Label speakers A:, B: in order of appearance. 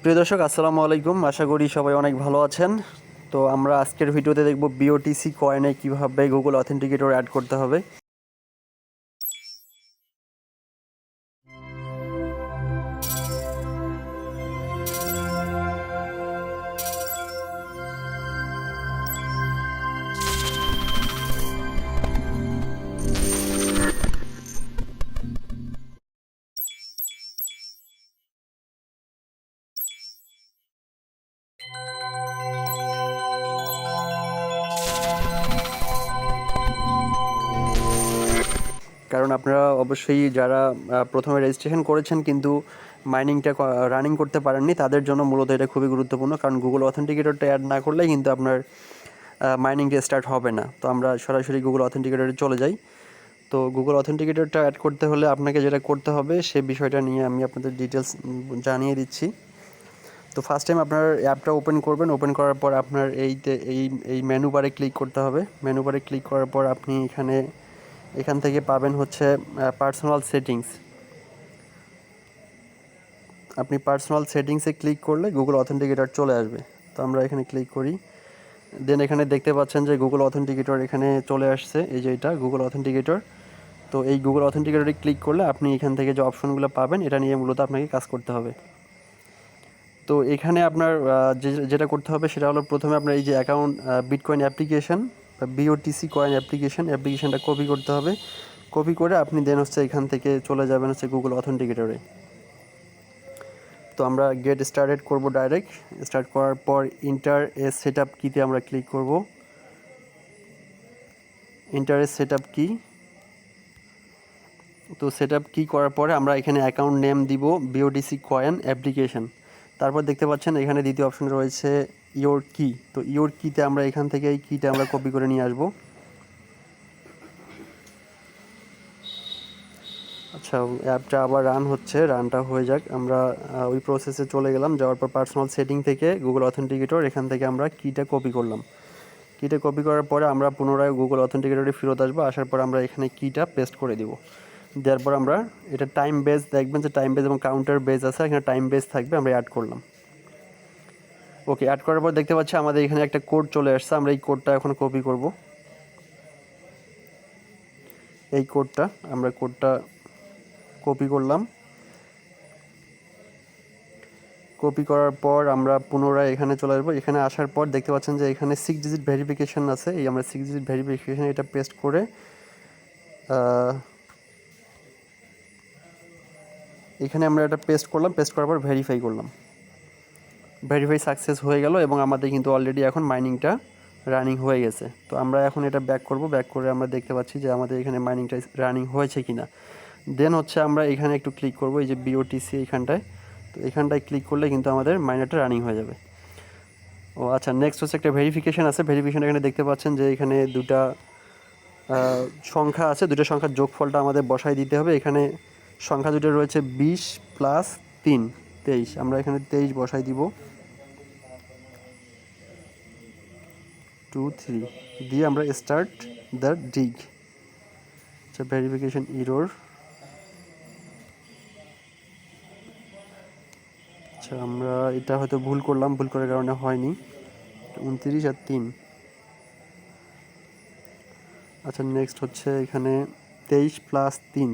A: প্রিয় দর্শক আসসালামু আলাইকুম, আশা করি সবাই অনেক ভালো আছেন। তো আমরা আজকের ভিডিওতে দেখব বিওটিসি কয়েনে কিভাবে গুগল অথেন্টিকেটর অ্যাড করতে হবে। কারণ আপনারা অবশ্যই যারা প্রথমে রেজিস্ট্রেশন করেছেন কিন্তু মাইনিংটা রানিং করতে পারেননি, তাদের জন্য মূলত এটা খুবই গুরুত্বপূর্ণ। কারণ গুগল অথেন্টিকেটরটা অ্যাড না করলে কিন্তু আপনার মাইনিংটা স্টার্ট হবে না। তো আমরা সরাসরি গুগল অথেন্টিকেটরে চলে যাই। তো গুগল অথেন্টিকেটরটা অ্যাড করতে হলে আপনাকে যেটা করতে হবে সে বিষয়টা নিয়ে আমি আপনাদের ডিটেলস জানিয়ে দিচ্ছি। তো ফার্স্ট টাইম আপনার অ্যাপটা ওপেন করবেন। ওপেন করার পর আপনার এই মেনু বারে ক্লিক করতে হবে। মেনু বারে ক্লিক করার পর আপনি এখান থেকে পাবেন হচ্ছে পার্সোনাল সেটিংস। আপনি পার্সোনাল সেটিংসে ক্লিক করলে গুগল অথেন্টিকেটর চলে আসবে। তো আমরা এখানে ক্লিক করি। দেন এখানে দেখতে পাচ্ছেন যে গুগল অথেন্টিকেটর এখানে চলে আসছে, এই যে এটা গুগল অথেন্টিকেটর। তো এই গুগল অথেন্টিকেটরে ক্লিক করলে আপনি এখান থেকে যে অপশনগুলো পাবেন এটা নিয়ে মূলত আপনাকে কাজ করতে হবে। তো এখানে আপনার যেটা করতে হবে সেটা হলো, প্রথমে আপনার এই যে অ্যাকাউন্ট বিটকয়েন অ্যাপ্লিকেশন বা বিওটিসি কয়েন অ্যাপ্লিকেশনটা কপি করতে হবে। কপি করে আপনি দেন হচ্ছে এখান থেকে চলে যাবেন হচ্ছে গুগল অথেন্টিকেটরে। তো আমরা গেট স্টার্টেড করব ডাইরেক্ট। স্টার্ট করার পর ইন্টার এ সেটআপ কিতে আমরা ক্লিক করব। ইন্টার এ সেটআপ কি। তো সেটআপ কি করার পরে আমরা এখানে অ্যাকাউন্ট নেম দিব বিওটিসি কয়েন অ্যাপ্লিকেশন। তারপর দেখতে পাচ্ছেন এখানে দ্বিতীয় অপশন রয়েছে ইওর কি। তো ইওর কিতে আমরা এখান থেকে এই কিটা আমরা কপি করে নিয়ে আসব। আচ্ছা, অ্যাপটা আবার রানটা হয়ে যাক। আমরা ওই প্রসেসে চলে গেলাম। যাওয়ার পর পার্সোনাল সেটিং থেকে গুগল অথেন্টিকেটর, এখান থেকে আমরা কিটা কপি করলাম। কিটা কপি করার পরে আমরা পুনরায় গুগল অথেন্টিকেটরে ফেরত আসবো। আসার পর আমরা এখানে কিটা পেস্ট করে দিব। দেওয়ার পর আমরা এটা টাইম বেস, দেখবেন যে টাইম বেস এবং কাউন্টার বেস আছে, এখানে টাইম বেস থাকবে, আমরা অ্যাড করলাম। ওকে, অ্যাড করার পর দেখতে পাচ্ছি আমাদের এখানে একটা কোড চলে আসছে। আমরা এই কোডটা এখন কপি করব। এই কোডটা কপি করলাম। কপি করার পর আমরা পুনরায় এখানে চলে আসবো। এখানে আসার পর দেখতে পাচ্ছেন যে এখানে 6 ডিজিট ভেরিফিকেশন আছে। এই আমরা 6 ডিজিট ভেরিফিকেশন এটা পেস্ট করে এখানে আমরা এটা পেস্ট করলাম। পেস্ট করার পর ভেরিফাই করলাম। ভেরিফাই সাকসেস হয়ে গেল এবং আমাদের কিন্তু অলরেডি এখন মাইনিংটা রানিং হয়ে গেছে। তো আমরা এখন এটা ব্যাক করব। ব্যাক করে আমরা দেখতে পাচ্ছি যে আমাদের এখানে মাইনিংটা রানিং হয়েছে কিনা। দেন হচ্ছে আমরা এখানে একটু ক্লিক করব, এই যে বিওটিসি এইখানটায়। তো এখানটায় ক্লিক করলে কিন্তু আমাদের মাইনারটা রানিং হয়ে যাবে। ও আচ্ছা, নেক্সট হচ্ছে একটা ভেরিফিকেশান আছে। ভেরিফিকেশান এখানে দেখতে পাচ্ছেন যে এখানে দুটা সংখ্যা আছে। দুটো সংখ্যার যোগফলটা আমাদের বসাই দিতে হবে। এখানে সংখ্যা দুটো রয়েছে 20 + 3 23। আমরা এখানে 23 বসাই দিব। 2 3 দিয়ে আমরা স্টার্ট দ্য ডিগ। আচ্ছা, ভেরিফিকেশন ইরর। আচ্ছা, আমরা এটা হয়তো ভুল করলাম, ভুল করার কারণে হয়নি। 29 আর 3। আচ্ছা, নেক্সট হচ্ছে এখানে 23 + 3